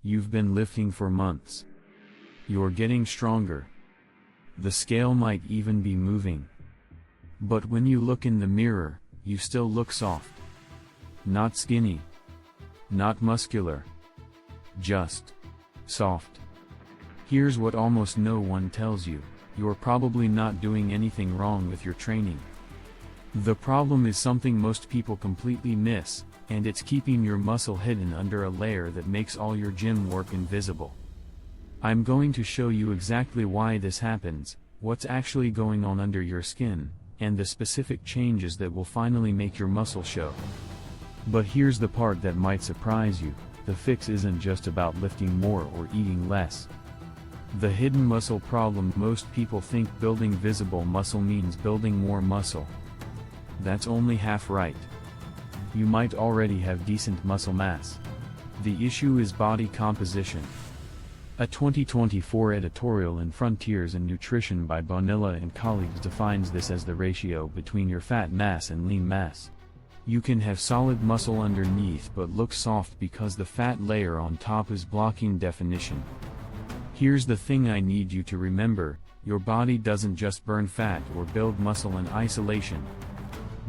You've been lifting for months. You're getting stronger. The scale might even be moving. But when you look in the mirror, you still look soft. Not skinny. Not muscular. Just soft. Here's what almost no one tells you: you're probably not doing anything wrong with your training. The problem is something most people completely miss, and it's keeping your muscle hidden under a layer that makes all your gym work invisible. I'm going to show you exactly why this happens, what's actually going on under your skin, and the specific changes that will finally make your muscle show. But here's the part that might surprise you: the fix isn't just about lifting more or eating less. The hidden muscle problem: most people think building visible muscle means building more muscle. That's only half right. You might already have decent muscle mass. The issue is body composition. A 2024 editorial in Frontiers in Nutrition by Bonilla and colleagues defines this as the ratio between your fat mass and lean mass. You can have solid muscle underneath but look soft because the fat layer on top is blocking definition. Here's the thing I need you to remember: your body doesn't just burn fat or build muscle in isolation.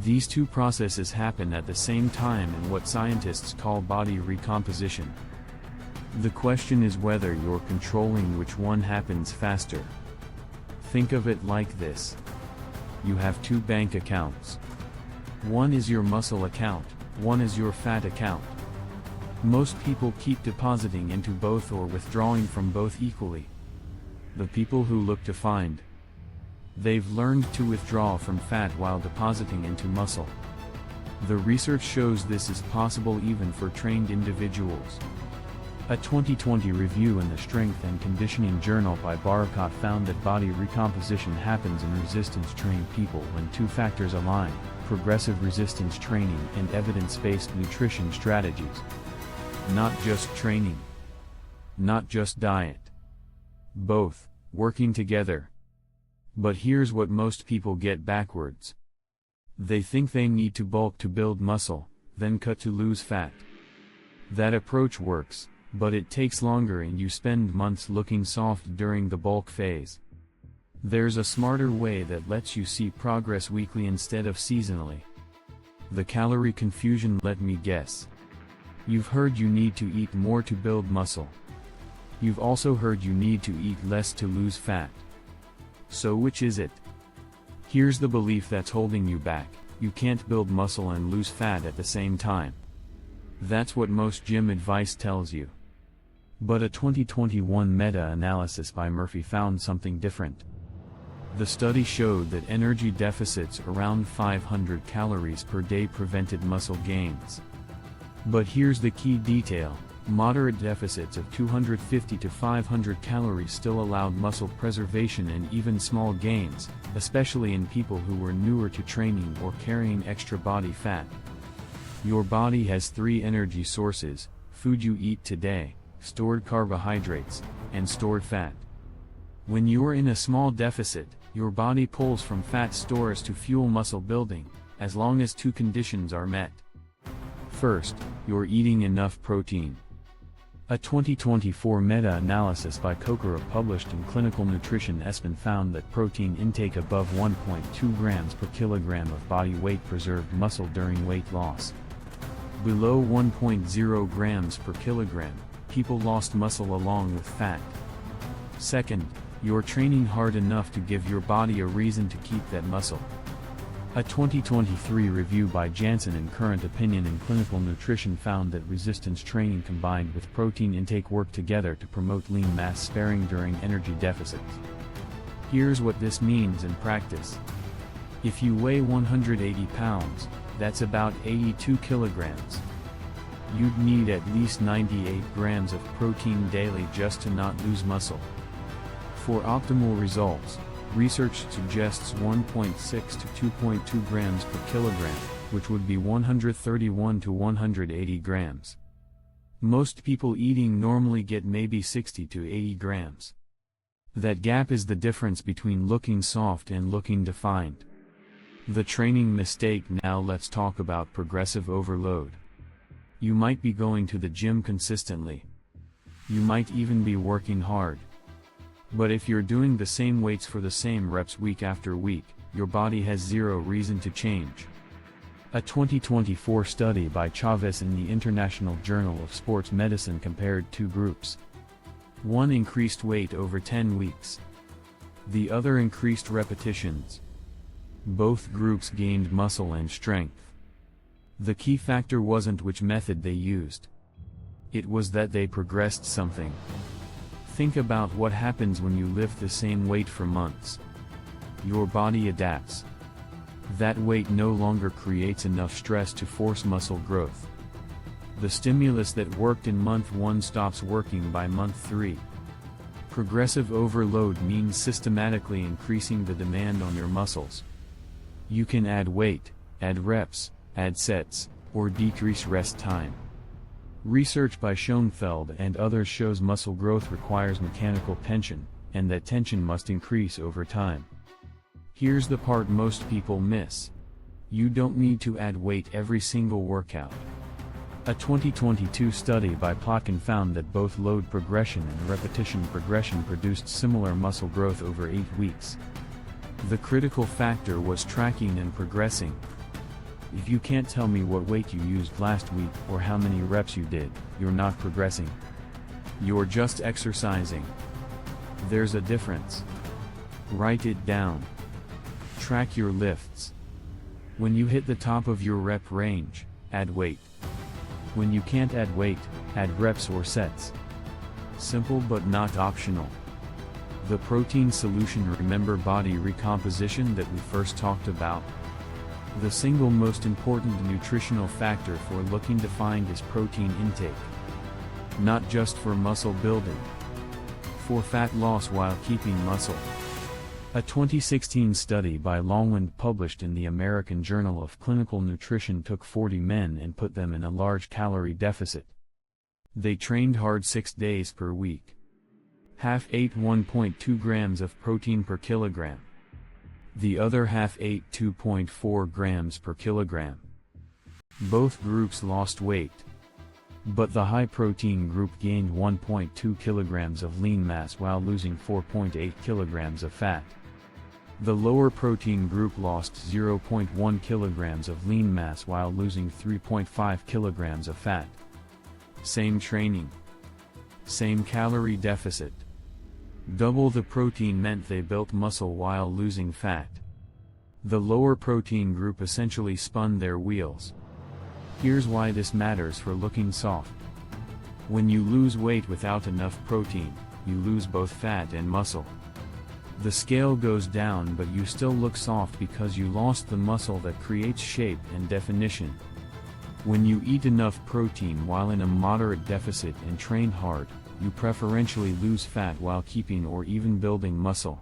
These two processes happen at the same time in what scientists call body recomposition. The question is whether you're controlling which one happens faster. Think of it like this: you have two bank accounts. One is your muscle account, one is your fat account. Most people keep depositing into both or withdrawing from both equally. The people who look to find, they've learned to withdraw from fat while depositing into muscle. The research shows this is possible even for trained individuals. A 2020 review in the Strength and Conditioning Journal by Barakat found that body recomposition happens in resistance-trained people when two factors align: progressive resistance training and evidence-based nutrition strategies. Not just training. Not just diet. Both, working together. But here's what most people get backwards. They think they need to bulk to build muscle, then cut to lose fat. That approach works, but it takes longer and you spend months looking soft during the bulk phase. There's a smarter way that lets you see progress weekly instead of seasonally. The calorie confusion. Let me guess. You've heard you need to eat more to build muscle. You've also heard you need to eat less to lose fat. So which is it? Here's the belief that's holding you back: you can't build muscle and lose fat at the same time. That's what most gym advice tells you. But a 2021 meta-analysis by Murphy found something different. The study showed that energy deficits around 500 calories per day prevented muscle gains. But here's the key detail: moderate deficits of 250 to 500 calories still allowed muscle preservation and even small gains, especially in people who were newer to training or carrying extra body fat. Your body has three energy sources: food you eat today, stored carbohydrates, and stored fat. When you're in a small deficit, your body pulls from fat stores to fuel muscle building, as long as two conditions are met. First, you're eating enough protein. A 2024 meta-analysis by Kokura published in Clinical Nutrition ESPN found that protein intake above 1.2 grams per kilogram of body weight preserved muscle during weight loss. Below 1.0 grams per kilogram, people lost muscle along with fat. Second, you're training hard enough to give your body a reason to keep that muscle. A 2023 review by Jansen in Current Opinion in Clinical Nutrition found that resistance training combined with protein intake work together to promote lean mass sparing during energy deficits. Here's what this means in practice. If you weigh 180 pounds, that's about 82 kilograms. You'd need at least 98 grams of protein daily just to not lose muscle. For optimal results, research suggests 1.6 to 2.2 grams per kilogram, which would be 131 to 180 grams. Most people eating normally get maybe 60 to 80 grams. That gap is the difference between looking soft and looking defined. The training mistake. Now let's talk about progressive overload. You might be going to the gym consistently. You might even be working hard. But if you're doing the same weights for the same reps week after week, your body has zero reason to change. A 2024 study by Chavez in the International Journal of Sports Medicine compared two groups. One increased weight over 10 weeks. The other increased repetitions. Both groups gained muscle and strength. The key factor wasn't which method they used. It was that they progressed something. Think about what happens when you lift the same weight for months. Your body adapts. That weight no longer creates enough stress to force muscle growth. The stimulus that worked in month 1 stops working by month 3. Progressive overload means systematically increasing the demand on your muscles. You can add weight, add reps, add sets, or decrease rest time. Research by Schoenfeld and others shows muscle growth requires mechanical tension, and that tension must increase over time. Here's the part most people miss. You don't need to add weight every single workout. A 2022 study by Plotkin found that both load progression and repetition progression produced similar muscle growth over 8 weeks. The critical factor was tracking and progressing. If you can't tell me what weight you used last week or how many reps you did, you're not progressing. You're just exercising. There's a difference. Write it down. Track your lifts. When you hit the top of your rep range, add weight. When you can't add weight, add reps or sets. Simple but not optional. The protein solution. Remember body recomposition that we first talked about? The single most important nutritional factor for looking defined is protein intake. Not just for muscle building. For fat loss while keeping muscle. A 2016 study by Longland published in the American Journal of Clinical Nutrition took 40 men and put them in a large calorie deficit. They trained hard 6 days per week. Half ate 1.2 grams of protein per kilogram. The other half ate 2.4 grams per kilogram. Both groups lost weight. But the high-protein group gained 1.2 kilograms of lean mass while losing 4.8 kilograms of fat. The lower-protein group lost 0.1 kilograms of lean mass while losing 3.5 kilograms of fat. Same training. Same calorie deficit. Double the protein meant they built muscle while losing fat. The lower-protein group essentially spun their wheels. Here's why this matters for looking soft. When you lose weight without enough protein, you lose both fat and muscle. The scale goes down but you still look soft because you lost the muscle that creates shape and definition. When you eat enough protein while in a moderate deficit and train hard, you preferentially lose fat while keeping or even building muscle.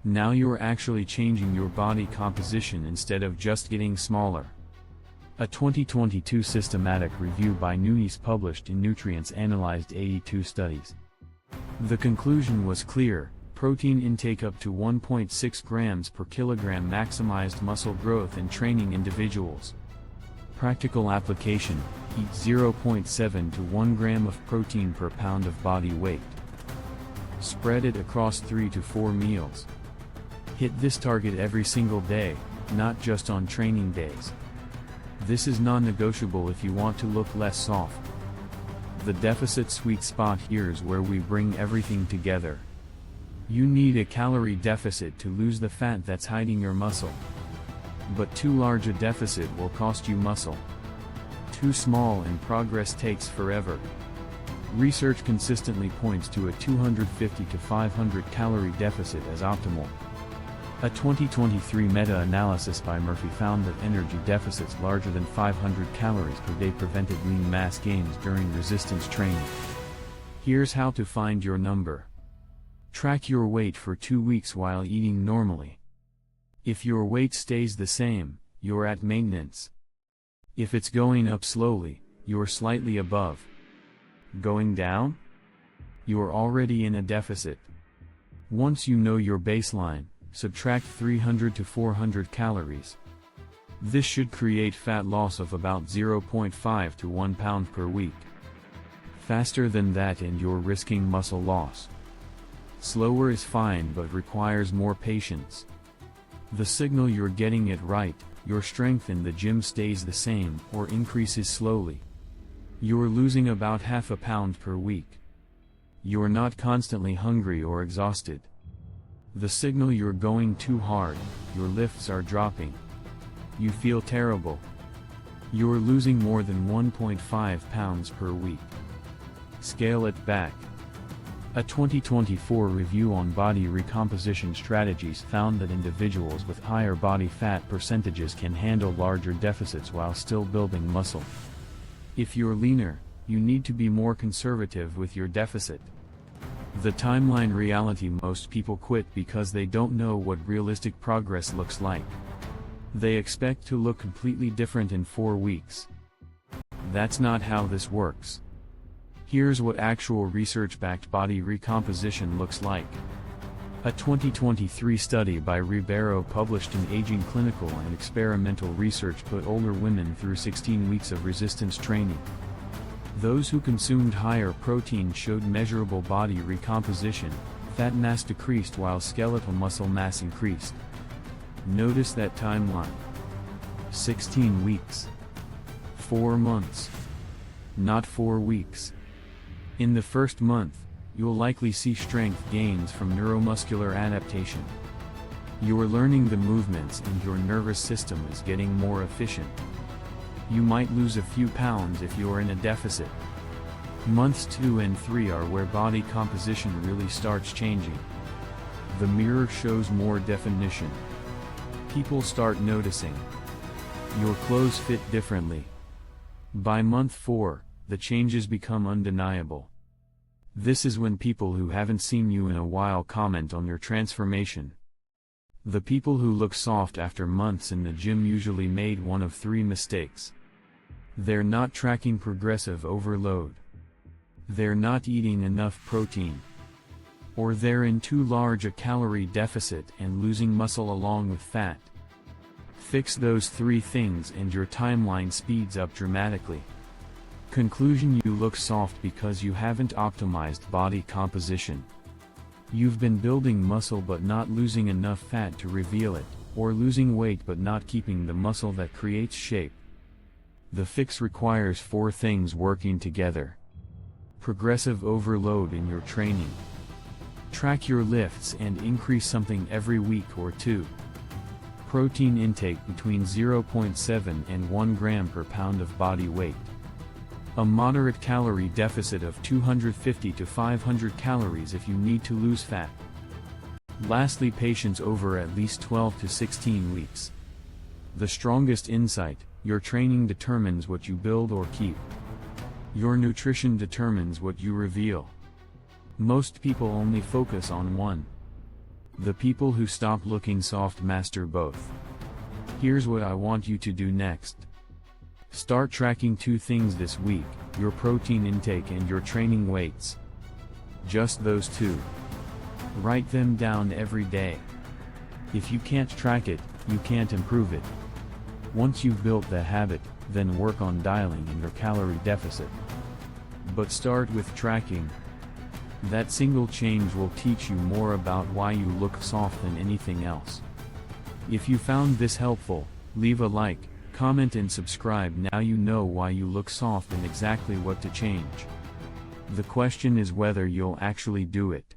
Now you're actually changing your body composition instead of just getting smaller. A 2022 systematic review by Nunes published in Nutrients analyzed 82 studies. The conclusion was clear: protein intake up to 1.6 grams per kilogram maximized muscle growth in training individuals. Practical application: eat 0.7 to 1 gram of protein per pound of body weight. Spread it across 3 to 4 meals. Hit this target every single day, not just on training days. This is non-negotiable if you want to look less soft. The deficit sweet spot here's where we bring everything together. You need a calorie deficit to lose the fat that's hiding your muscle. But too large a deficit will cost you muscle. Too small and progress takes forever. Research consistently points to a 250 to 500 calorie deficit as optimal. A 2023 meta-analysis by Murphy found that energy deficits larger than 500 calories per day prevented lean mass gains during resistance training. Here's how to find your number. Track your weight for 2 weeks while eating normally. If your weight stays the same, you're at maintenance. If it's going up slowly, you're slightly above. Going down? You're already in a deficit. Once you know your baseline, subtract 300 to 400 calories. This should create fat loss of about 0.5 to 1 pound per week. Faster than that and you're risking muscle loss. Slower is fine but requires more patience. The signal you're getting it right, your strength in the gym stays the same or increases slowly. You're losing about half a pound per week. You're not constantly hungry or exhausted. The signal you're going too hard, your lifts are dropping. You feel terrible. You're losing more than 1.5 pounds per week. Scale it back. A 2024 review on body recomposition strategies found that individuals with higher body fat percentages can handle larger deficits while still building muscle. If you're leaner, you need to be more conservative with your deficit. The timeline reality: most people quit because they don't know what realistic progress looks like. They expect to look completely different in 4 weeks. That's not how this works. Here's what actual research-backed body recomposition looks like. A 2023 study by Ribeiro published in Aging Clinical and Experimental Research put older women through 16 weeks of resistance training. Those who consumed higher protein showed measurable body recomposition, fat mass decreased while skeletal muscle mass increased. Notice that timeline. 16 weeks. 4 months. Not 4 weeks. In the first month, you'll likely see strength gains from neuromuscular adaptation. You're learning the movements and your nervous system is getting more efficient. You might lose a few pounds if you're in a deficit. Months 2 and 3 are where body composition really starts changing. The mirror shows more definition. People start noticing. Your clothes fit differently. By month 4, the changes become undeniable. This is when people who haven't seen you in a while comment on your transformation. The people who look soft after months in the gym usually made one of 3 mistakes. They're not tracking progressive overload. They're not eating enough protein. Or they're in too large a calorie deficit and losing muscle along with fat. Fix those 3 things and your timeline speeds up dramatically. Conclusion: you look soft because you haven't optimized body composition. You've been building muscle but not losing enough fat to reveal it, or losing weight but not keeping the muscle that creates shape. The fix requires 4 things working together. Progressive overload in your training. Track your lifts and increase something every week or 2. Protein intake between 0.7 and 1 gram per pound of body weight. A moderate calorie deficit of 250 to 500 calories if you need to lose fat. Lastly, patience over at least 12 to 16 weeks. The strongest insight: your training determines what you build or keep. Your nutrition determines what you reveal. Most people only focus on one. The people who stop looking soft master both. Here's what I want you to do next. Start tracking 2 things this week: your protein intake and your training weights. Just those 2. Write them down every day. If you can't track it, you can't improve it. Once you've built the habit, then work on dialing in your calorie deficit. But start with tracking. That single change will teach you more about why you look soft than anything else. If you found this helpful, leave a like, comment and subscribe. Now you know why you look soft and exactly what to change. The question is whether you'll actually do it.